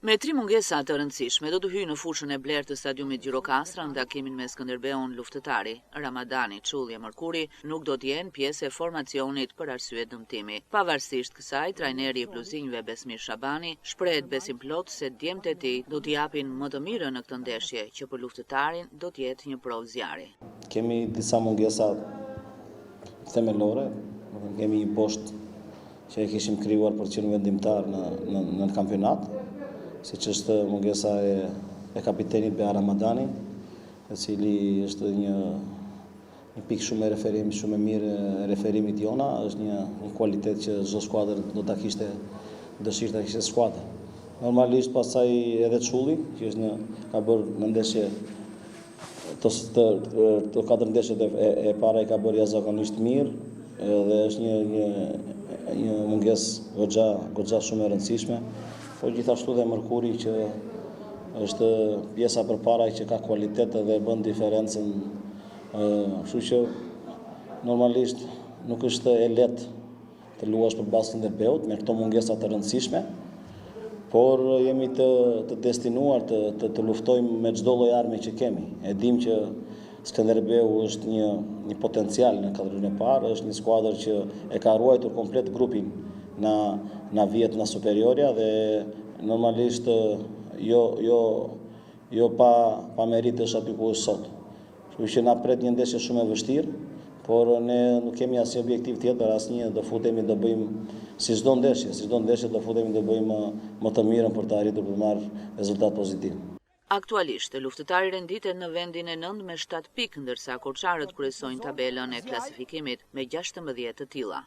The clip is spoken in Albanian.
Me 3 mungesa të rëndësishme do të hyjë në fushën e blerë të stadiumit Gjirokastra në takimin me Skënderbeun luftëtari. Ramadani, Çulli e Mërkuri nuk do të jenë pjesë e formacionit për arsye dëmtimi. Pavarësisht kësaj, trajneri i bluzinjve Besmir Shabani shprehet besim plot se djemtë e tij do t'i japin më të mirën në këtë ndeshje, që për luftëtarin do të jetë një provë zjarri. Kemi disa mungesa themelore, kemi një poshtë që e kishim krijuar për të qenë vendimtar në kampionat, siç është mungesa e kapitenit Beha Ramadani, i cili është një pikë shumë e referimit, shumë e mirë e referimit jona, është një kualitet që çdo skuadër do ta kishte dëshirë ta kishte skuadra. Normalisht pastaj edhe Çulli, që është ka bërë në ndeshje të 4 ndeshjet e para i ka bërë jashtëzakonisht mirë, dhe është një mungesë goxha shumë e rëndësishme. Po gjithashtu dhe Mërkuri, që është pjesa përpara që ka kualitet dhe bën diferencën. Kështu që normalisht nuk është e lehtë të luash për bazë Skënderbeut me këto mungesa të rëndësishme, por jemi të destinuar të luftojmë me çdo lloj arme që kemi. E dim që Skënderbeu është një potencial në kategorinë e parë, është një skuadër që e ka ruajtur komplet grupin na vjet na superiorja, dhe normalisht jo pa merit është aty ku është sot. Kështu që na pret një ndeshje shumë e vështirë, por ne nuk kemi asnjë objektiv tjetër, asnjë, do futemi do bëjmë si çdo ndeshje do futemi do bëjmë më të mirën për të arritur të marrë rezultat pozitiv. Aktualisht, luftëtari renditet në vendin e 9 me 7 pikë, ndërsa korçarët kryesojnë tabelën e klasifikimit me 16 të tilla.